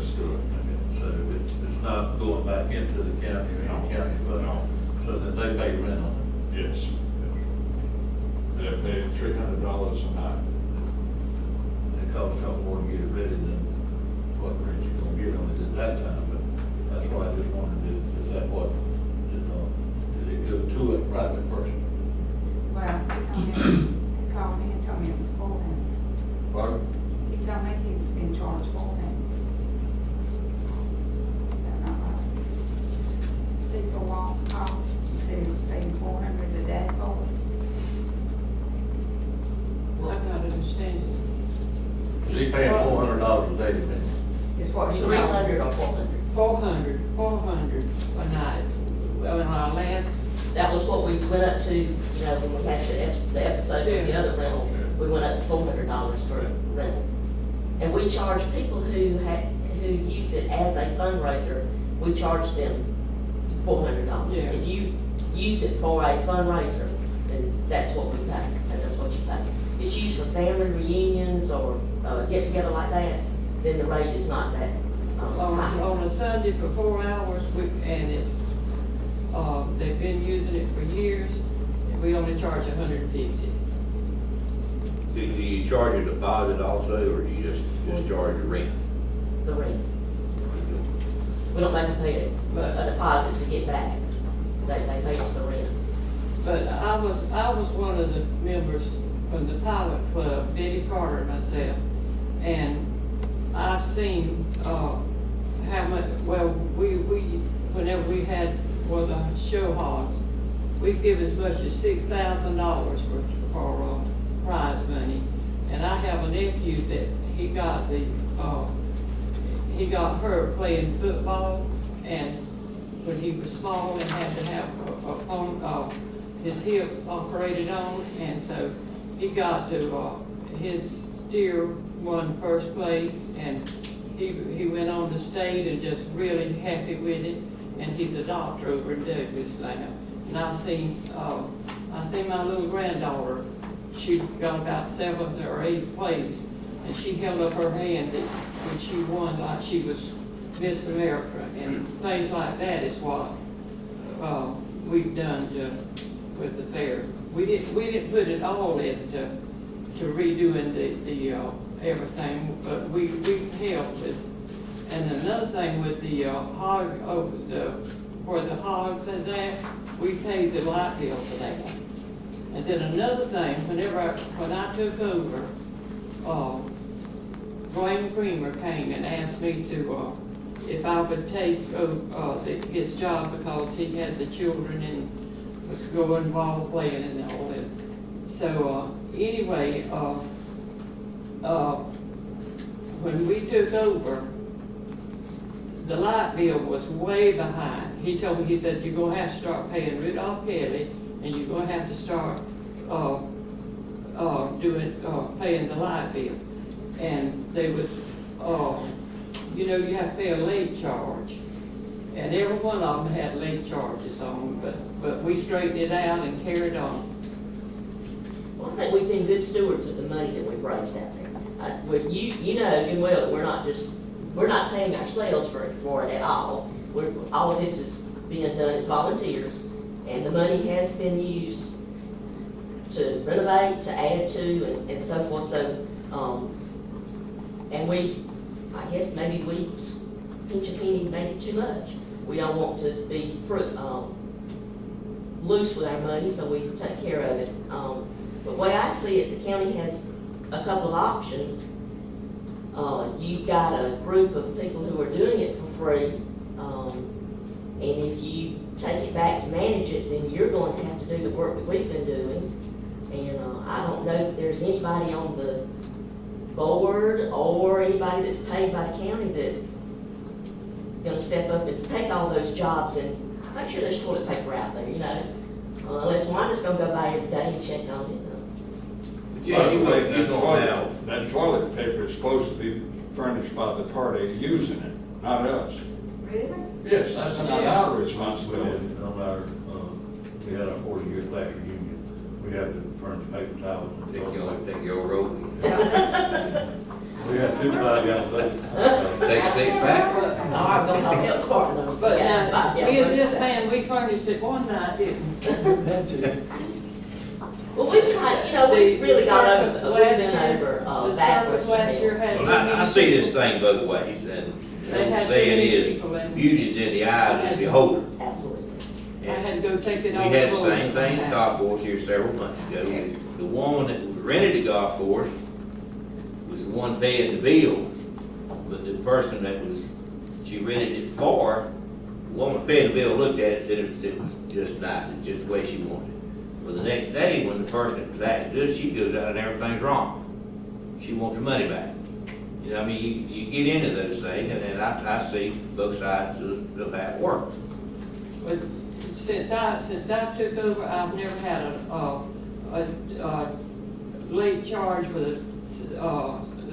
let's do it. So it's not going back into the county or any county fund, No. so that they pay rent on Yes. They're paying $300 a night. it. It costs y'all more to get it ready than what rent you're gonna get on it at that time, but that's why I just wondered, is that what, did it go to a private person? Well, he called me and told me it was for him. Pardon? He told me he was being charged for him. Is that not right? Cecil Walls called, he said he was paying $400 a day for it. I'm not understanding. Is he paying $400 a day to me? Is what he Three told me. hundred or 400. 400 a night. Well, in our last, That was what we went up to, you know, when we had the episode with the other rental. We went up to $400 for a rental. And we charge people who use it as a fundraiser, we charge them $400. Yeah. If you use it for a fundraiser, then that's what we pay, and that's what you pay. If it's used for family reunions or get together like that, then the rate is not that high. on a Sunday for 4 hours, and it's, they've been using it for years, and we only charge 150. Do you charge a deposit also, or do you just charge the rent? The rent. We don't make them pay a deposit to get back. They pay us the rent. But I was one of the members from the pilot club, Betty Carter and myself, and I've seen, how much, well, whenever we had, the show hogs, we give as much as $6,000 for prize money. And I have a nephew that he got hurt playing football, and when he was small and had to have his hip operated on, and so he got to, his steer won first place, and he went on to state and just really happy with it, and he's a doctor over in Douglas now. And I've seen my little granddaughter, she got about 7th or 8th place, and she held up her hand when she won, like she was Miss America, and things like that is what we've done with the fair. We didn't put it all into redoing the everything, but we helped it. And another thing with the hog, where the hogs is at, we paid the light bill for that. And then another thing, when I took over, Dwayne Creamer came and asked me to, if I would take his job, because he had the children and was going ball playing and all that. So anyway, when we took over, the light bill was way behind. He told me, he said, you're gonna have to start paying Rudolph Kelly, and you're gonna have to start paying the light bill. And they was, you know, you have to pay a late charge. And every one of them had late charges on, but we straightened it out and carried on. Well, I think we've been good stewards of the money that we've raised out there. You know good well that we're not paying ourselves for it at all. All of this is being done as volunteers, and the money has been used to renovate, to add to, and so forth. So, and I guess maybe we pinch a penny maybe too much. We don't want to be loose with our money, so we take care of it. But the way I see it, the county has a couple of options. You've got a group of people who are doing it for free, and if you take it back to manage it, then you're going to have to do the work that we've been doing. And I don't know if there's anybody on the board or anybody that's paid by the county that's going to step up and take all those jobs and make sure there's toilet paper out there, you know. Unless Wanda's going to go by every day and check on it. Yeah, you gonna have. That toilet paper is supposed to be furnished by the party using it, not us. Really? Yes, that's not our responsibility. We had our 40-year flag reunion. We had to furnish paper towels and Take things like that. your road. We We got two bad guys, Take six back. No, I'm gonna help the department on it. But Yeah, now, yeah, me and but- this man, we furnished it one night, didn't Well, we've tried, you know, we? we've really gone circus over, last we've been year- over, The backwards circus last year and had. Well, too I many see this people. thing both ways, and They what had I'm too saying many is, people in. beauty's in the eye of the beholder. absolutely. I had to go take it We on. had the the road. same thing at the golf course here several months ago. The woman that rented the golf course was the one paying the bill, but the person that was, she rented it for, the woman paying the bill looked at it, said it was just nice, it's just the way she wanted it. Well, the next day, when the person that was acting good, she goes out and everything's wrong. She wants her money back. You know, I mean, you get into those things, and then I see both sides of that work. But since I took over, I've never had a late charge for the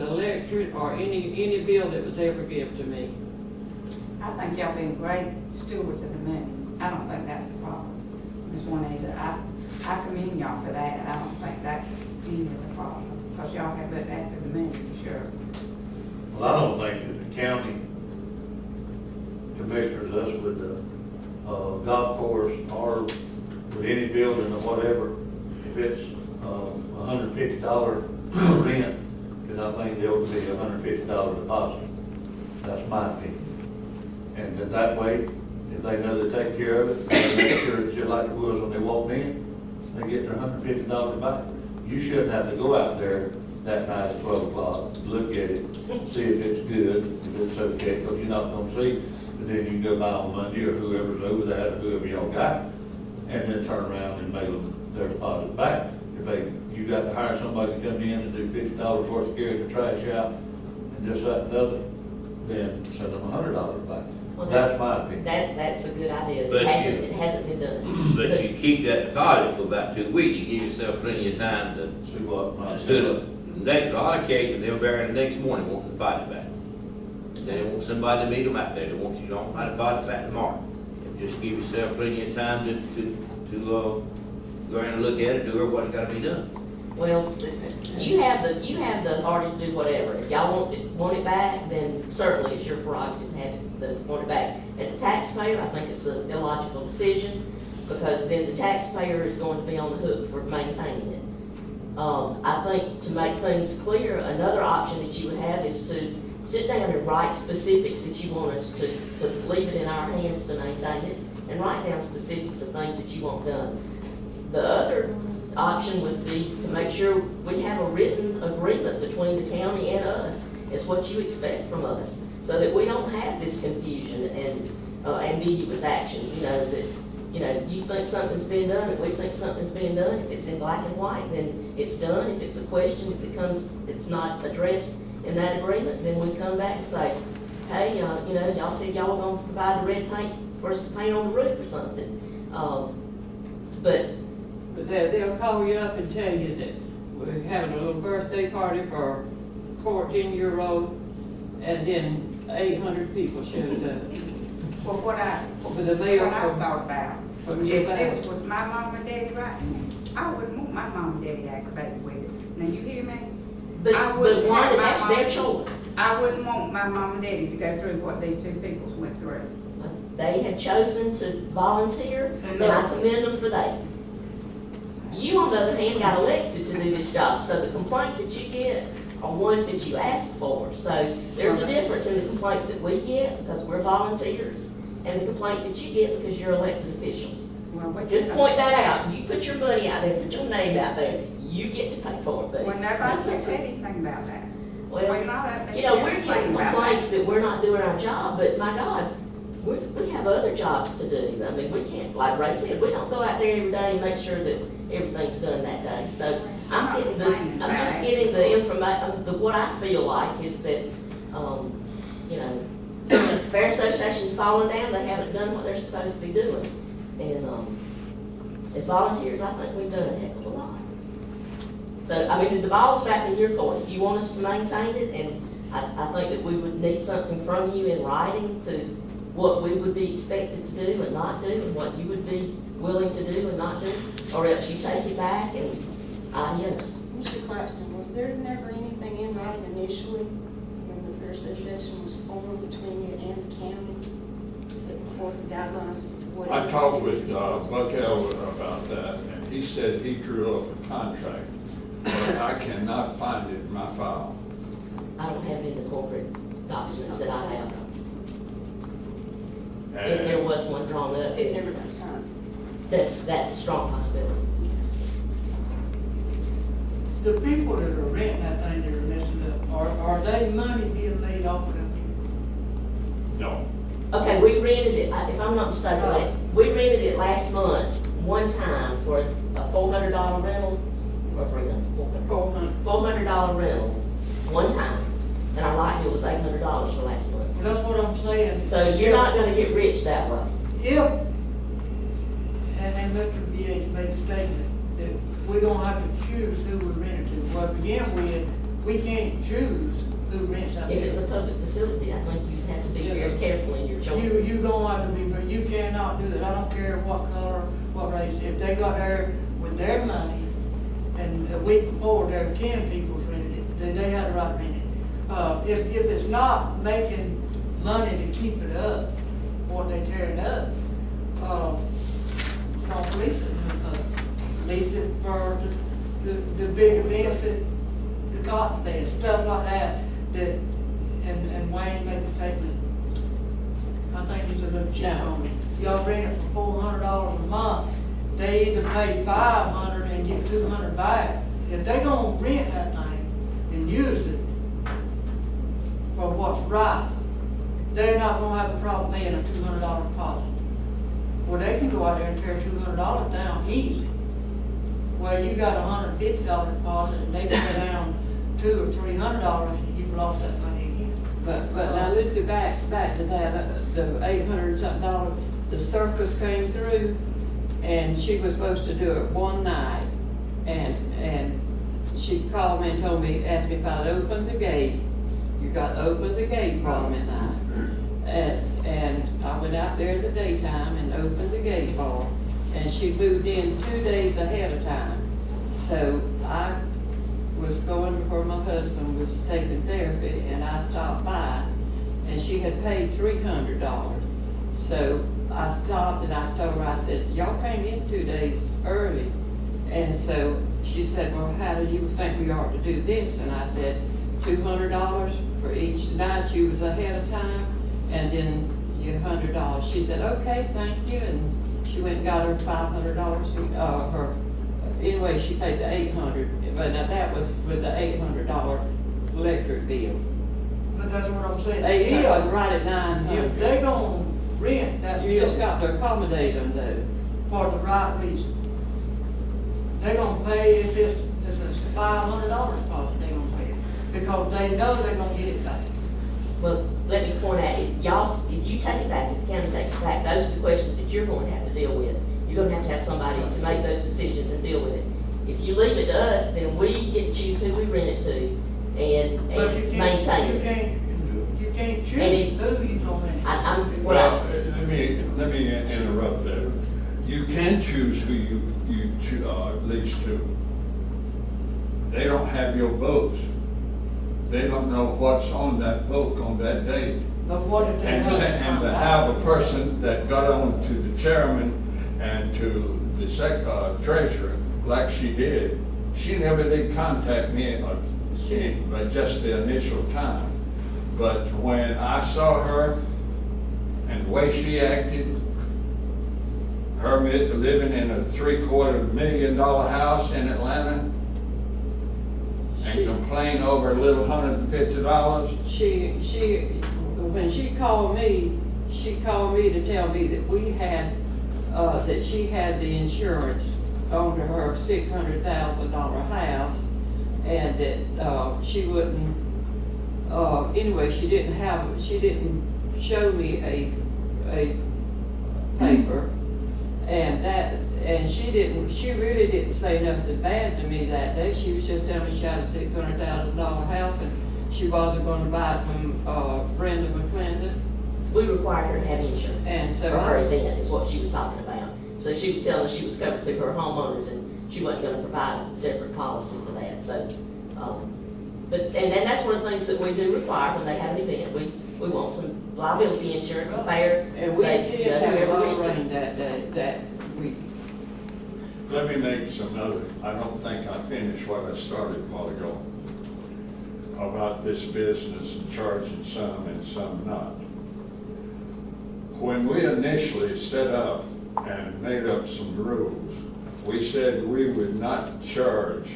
electric or any bill that was ever given to me. I think y'all been great stewards of the money. I don't think that's the problem. Ms. Juanita, I commend y'all for that. I don't think that's any of the problem, because y'all have looked after the money for sure. Well, I don't think that the county commissioners, us with the golf course or with any building or whatever, if it's $150 rent, then I think there ought to be $150 deposit. That's my opinion. And then that way, if they know they take care of it, they make sure it's just like it was when they walked in, they get their $150 back. You shouldn't have to go out there that night at 12 o'clock, look at it, see if it's good, if it's okay, because you're not gonna see. But then you can go by on Monday or whoever's over that, or whoever y'all got, and then turn around and mail them their deposit back. If you got to hire somebody to come in and do $50 worth of carrying the trash out and this, that, and the other, then send them $100 back. Well, That's my opinion. That's a good idea. But It hasn't been done. But you keep that deposit for about 2 weeks, you give yourself plenty of time to, See what my. instead of, in a lot of cases, they'll bury it the next morning, want the deposit back. They want somebody to meet them out there, they want you to know my deposit back tomorrow. And just give yourself plenty of time to go around and look at it, do what's gotta be done. Well, you have the authority to do whatever. If y'all want it back, then certainly it's your prerogative to have to want it back. As a taxpayer, I think it's an illogical decision, because then the taxpayer is going to be on the hook for maintaining it. I think to make things clear, another option that you would have is to sit down and write specifics that you want us to leave it in our hands to maintain it, and write down specifics of things that you want done. The other option would be to make sure we have a written agreement between the county and us. It's what you expect from us, so that we don't have this confusion and ambiguous actions, that, you think something's been done, and we think something's been done. If it's in black and white, then it's done. If it's a question, if it's not addressed in that agreement, then we come back and say, hey, y'all said y'all were gonna provide the red paint for us to paint on the roof or something. But But they'll call you up and tell you that we're having a little birthday party for a 14-year-old, and then 800 people shows up. Well, what I thought about, from if your this family. was my mom and daddy right now, I wouldn't want my mom and daddy aggravated with it. Now, you hear me? I But wouldn't have Wanda, my that's their mom- choice. I wouldn't want my mom and daddy to go through what these two people went through. They have chosen to volunteer, and I commend them for that. You, on the other hand, got elected to do this job, so the complaints that you get are ones that you asked for. So there's a difference in the complaints that we get because we're volunteers, and the complaints that you get because you're elected officials. Well, Just point that out. You put your money out there, put your name out there, you get to pay for it, Well, buddy. nobody has said anything about that. We're Well, not up there we're saying getting anything about complaints that we're not doing our job, but my God, we have other jobs to do. I mean, we can't, like Ray said, we don't go out there every day and make sure that everything's done that day. So I'm just getting the information, what I feel like is that, Fair Association's falling down, they haven't done what they're supposed to be doing. And, as volunteers, I think we've done a heck of a lot. So, I mean, the ball's back in your court. If you want us to maintain it, and I think that we would need something from you in writing to what we would be expected to do and not do, and what you would be willing to do and not do, or else you take it back and adios. Just a question, was there never anything in writing initially guidelines as to what. I talked with Buck Elwood about that, and he said he drew up a contract, but I cannot find it in my file. I don't have it in the corporate documents that I have. If there And was one drawn up, It never got signed. that's a strong possibility. The people that are renting that thing that are messing up, are they money being made off of them people? no, Okay, we rented it, if I'm not mistaken, we rented it last month, one time for a $400 rental, or $400 rental, one time. And our light bill was $800 for last month. Well, that's what I'm saying. So you're not gonna get rich that way. If, and Mr. BH made a statement, that we don't have to choose who we rent it to. Well, to begin with, we can't choose who rents out If it's a there. public facility, I think you have to be very careful in your choices. You don't have to be, but you cannot do that. I don't care what color, what race. If they got there with their money, and a week before there were 10 people rented it, then they had the right to rent it. If it's not making money to keep it up, what they tear it up, don't lease it. Lease it for the big events, the cotton fest, stuff like that, and Wayne made the statement. I think he's a little cheap on it. Y'all rent it for $400 a month, they either pay $500 and get $200 back. If they gonna rent that thing and use it for what's right, they're not gonna have a problem paying a $200 deposit. Well, they can go out there and tear $200 down easy. Well, you got a $150 deposit and they pay down $200 or $300, you've lost that money again. But now Lucy, back to that, the $800 something dollars, the circus came through and she was supposed to do it one night. And she called me and told me, asked me if I'd open the gate. You got to open the gate for me tonight. And I went out there in the daytime and opened the gate for her. And she moved in 2 days ahead of time. So I was going where my husband was taking therapy, and I stopped by, and she had paid $300. So I stopped and I told her, I said, y'all came in 2 days early. And so she said, well, how do you think we ought to do this? And I said, $200 for each night you was ahead of time, and then your $100. She said, okay, thank you, and she went and got her $500, anyway, she paid the $800, but now that was with the $800 electric bill. But that's what I'm saying. They If- was right at If $900. they gonna rent that You just building got to accommodate them though. for the right reason, they gonna pay if it's a $500 deposit, they gonna pay it, because they know they're gonna get it back. Well, let me point out, if you take it back, if the county takes it back, those are the questions that you're going to have to deal with. You're gonna have somebody to make those decisions and deal with it. If you leave it to us, then we get to choose who we rent it to and But you maintain can't, it. you can't choose And who you gonna rent. I'm, well, let me interrupt there. You can choose who you lease to. They don't have your boats. They don't know what's on that boat on that date. But what if they And have? to have a person that got on to the chairman and to the treasurer, like she did, she never did contact me, but just the initial time. But when I saw her and the way she acted, her living in a $750,000 house in Atlanta, and complain over a little $150. When she called me to tell me that we had, that she had the insurance on her $600,000 house, and that, she wouldn't, anyway, she didn't show me a paper, and she really didn't say nothing bad to me that day. She was just telling me she had a $600,000 house and she wasn't gonna buy it from, Brenda McClendon. We required her to have insurance. And so For her I was- event is what she was talking about. So she was telling us she was covered through her homeowners and she wasn't gonna provide a separate policy for that, so, But, and then that's one of the things that we do require when they have an event. We want some liability insurance, a fair. And we they- did have whoever a gets it. rain that day, that week. Let me make some other, I don't think I finished what I started a while ago about this business and charging some and some not. When we initially set up and made up some rules, we said we would not charge,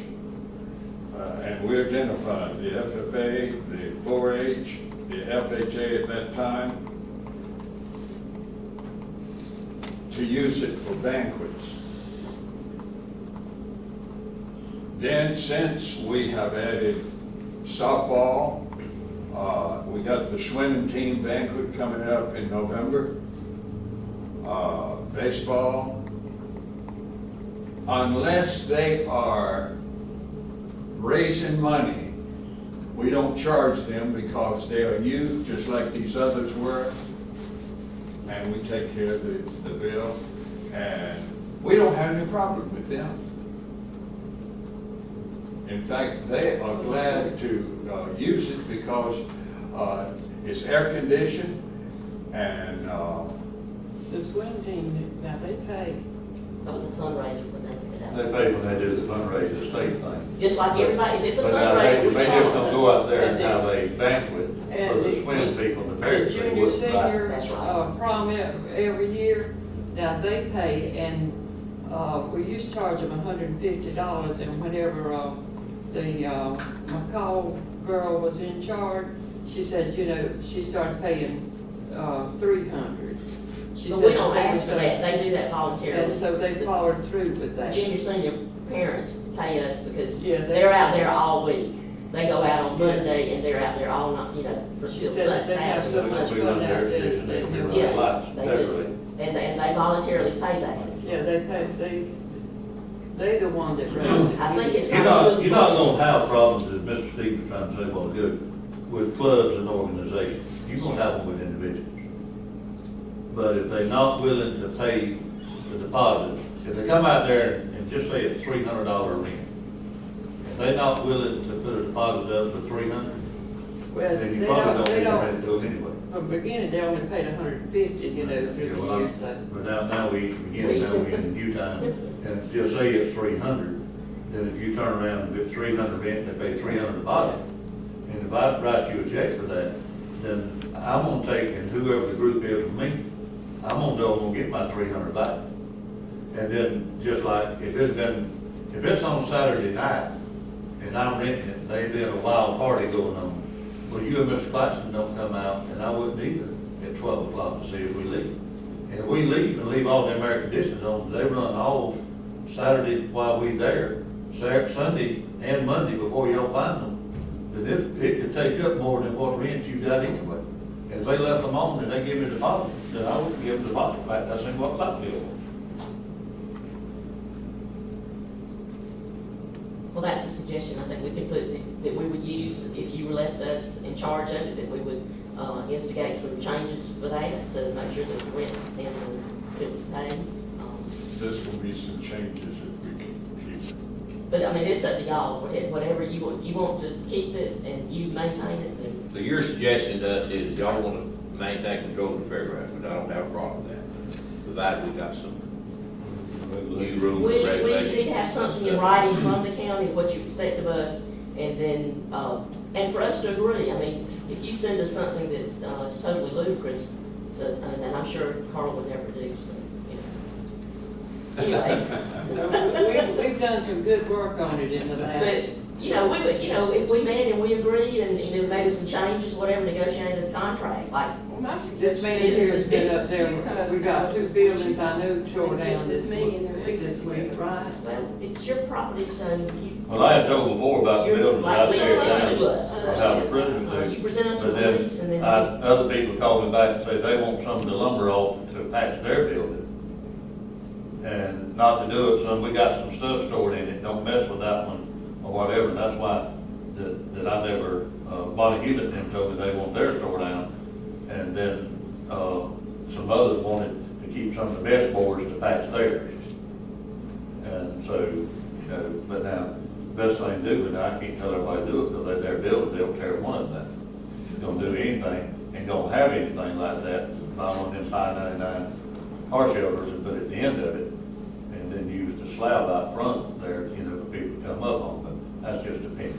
and we identified the FFA, the 4-H, the FHA at that time, to use it for banquets. Then, since we have added softball, we got the swimming team banquet coming up in November, baseball, unless they are raising money, we don't charge them because they are youth, just like these others were, and we take care of the bill, and we don't have any problem with them. In fact, they are glad to use it because it's air conditioned and The swim team, now they pay. That was a fundraiser when they put it out. They pay when they do the fundraiser, the state thing. Just like everybody, if it's a But now fundraiser, we they just don't charge. go out there and have a banquet for And the the- swim people, the The parents. they junior, wouldn't buy. senior, That's right. prom every year, now they pay, and, we used to charge them $150, and whenever, the, McCall girl was in charge, she said, you know, she started paying, $300. She But said we don't they ask for were that, so- they do that And voluntarily. so they followed through with that. Junior, senior parents pay us because Yeah, they- they're out there all week. They go out on Yeah. Monday and they're out there all night, you know, for She till said they have Saturday. so much We fun run out the there. air conditioning, they they- run Yeah, the lights, they literally. do. And they voluntarily pay that. Yeah, they pay, they the one that raised it. I think it's You're not. not, you're not gonna have problems, as Mr. Steve was trying to say, well, good, with clubs and organizations. You're gonna have them with individuals. But if they're not willing to pay the deposit, if they come out there and just say it's $300 rent, if they're not willing to put a deposit up for $300, Well, then you they probably don't, don't they need to don't, rent it to them anyway. from the beginning, they only paid $150, you know, through Yeah, the well, years, so. But now we, again, now we in the new time, and if you say it's 300, then if you turn around and do 300 rent, they pay 300 deposit. And if I write you a check for that, then I'm gonna take, and whoever the group is for me, I'm gonna go, I'm gonna get my 300 back. And then, just like, if it's on Saturday night, and I'm renting it, they've been a wild party going on, well, you and Mr. Claxton don't come out, and I wouldn't either, at 12 o'clock to see if we leave. And if we leave and leave all the air conditioners on, they run all Saturday while we there, Saturday, Sunday, and Monday before y'all find them, then it could take up more than what rent you got anyway. And if they left them on and they give me a deposit, then I wouldn't give them the deposit back, that's in what light bill was. Well, that's a suggestion, I think we could put, that we would use, if you were left us in charge of it, that we would instigate some changes for that, to make sure that the rent and it was paid. this will be some changes if we can keep it. But I mean, it's up to y'all, whatever you want to keep it and you maintain it, then. So your suggestion to us is y'all want to maintain control of the fairgrounds, but I don't have a problem with that, provided we got some new rules We and need regulations. to have something in writing from the county, what you expect of us, and then, and for us to agree. I mean, if you send us something that is totally ludicrous, and I'm sure Carl would never do, so, you know. Anyway, We've done some good work on it in the last. but, you know, we would, you know, if we met and we agreed and there maybe some changes, whatever, negotiated the contract, like, This man here has been up there, we got 2 buildings I knew tore down this week, right? well, it's your property, so you. Well, I had told before about the You're buildings like out leasing there, it down to us. or how the prisoners do. You present us But with a lease and then. Other people call me back and say they want some of the lumber off to patch their building. And not to do it, we got some stuff stored in it, don't mess with that one or whatever, and that's why that I never, Bonnie Hewitt and them told me they want theirs tore down. And then, some others wanted to keep some of the best boards to patch theirs. And so, you know, but now, best thing to do, and I can't tell everybody to do it, because they dare do it, they'll tear one of them down. Gonna do anything, ain't gonna have anything like that, buy one of them $5.99 car shelters and put it at the end of it, and then use the slab out front there, you know, for people to come up on, but that's just opinion.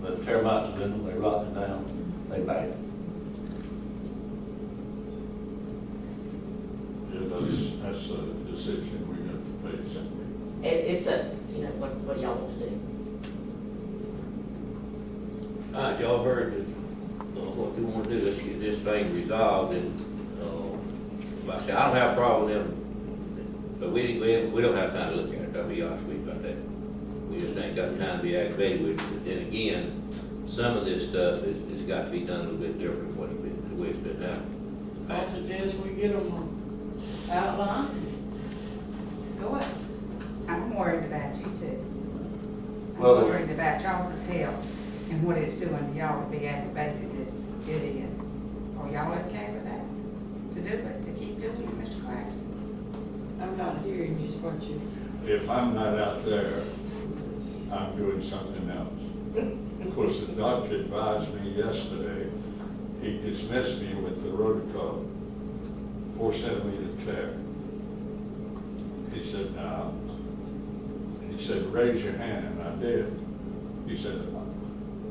But termites in them, they rot it down, they bad. Yeah, that's a decision we have to face. It's a, you know, what do y'all want to do? All right, y'all heard what we want to do, let's get this thing resolved, and, like I said, I don't have a problem with them, but we don't have time to look at it, I'll be honest with you about that. We just ain't got time to be aggravated with it, but then again, some of this stuff is got to be done a little bit different than what it's been, the way it's been done. I suggest we get them outlined. Go ahead. I'm worried about you too. I'm Well, worried about y'all's health and what it's doing to y'all to be aggravated as it is. Are y'all okay with that? To do it, to keep doing it, Mr. Claxton? I'm not hearing just what you, If I'm not out there, I'm doing something else. Of course, the doctor advised me yesterday, he dismissed me with the rotocob, 4-centimeter tear. He said, now, he said, raise your hand, and I did. He said,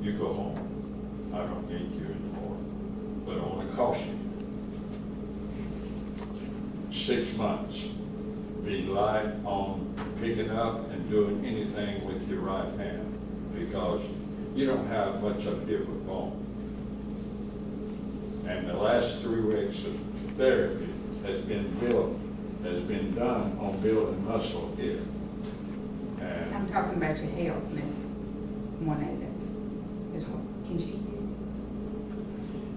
you go home. I don't need you anymore, but I want to caution you. 6 months. Be light on picking up and doing anything with your right hand, because you don't have much up here but bone. And the last 3 weeks of therapy has been done on building muscle here. I'm And talking about your health, Miss Juanita. Can she?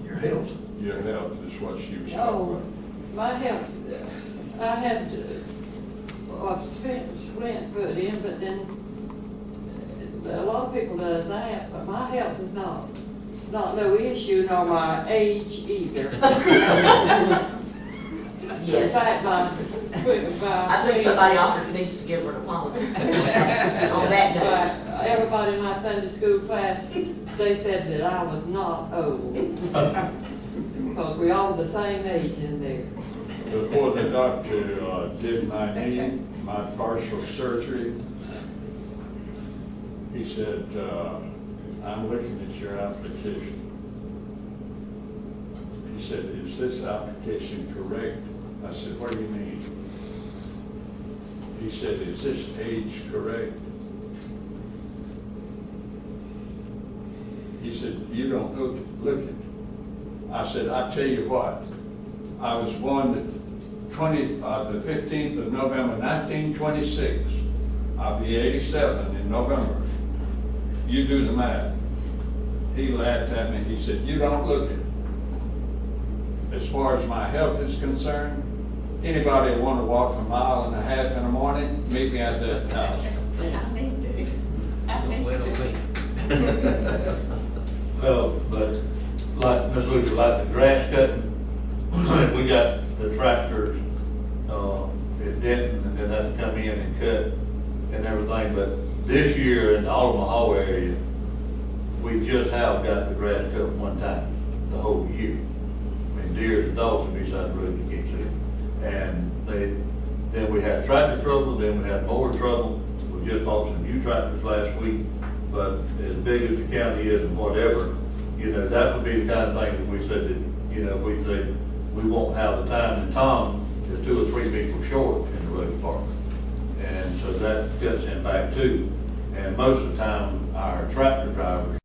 Your health. your health is what she was talking oh, about. my health, I had a splint put in, but then a lot of people does that, but my health is not no issue, nor my age either. Yes. In fact, I think somebody needs to give her an apology on that note. Everybody in my Sunday school class, they said that I was not old. Because we all the same age in there. Before the doctor did my knee, my partial surgery, he said, I'm looking at your application. He said, is this application correct? I said, what do you mean? He said, is this age correct? He said, you don't look it. I said, I tell you what, I was born the 15th of November, 1926. I'll be 87 in November. You do the math. He laughed at me. He said, you don't look it. As far as my health is concerned, anybody want to walk 1.5 miles in the morning, meet me at the house. I need to. I need to. Well, but like Ms. Lucia, like the grass cutting, we got the tractors, at Denton, and then that's come in and cut and everything, but this year in the Alamo area, we just have got the grass cut one time, the whole year. I mean, deers and dogs would be beside the road, you can't see them. And then we had tractor trouble, then we had mower trouble. We just bought some new tractors last week, but as big as the county is and whatever, you know, that would be the kind of thing that we said that, you know, we say we won't have the time. And Tom is 2 or 3 people short in the road department. And so that gets him back too. And most of the time, our tractor drivers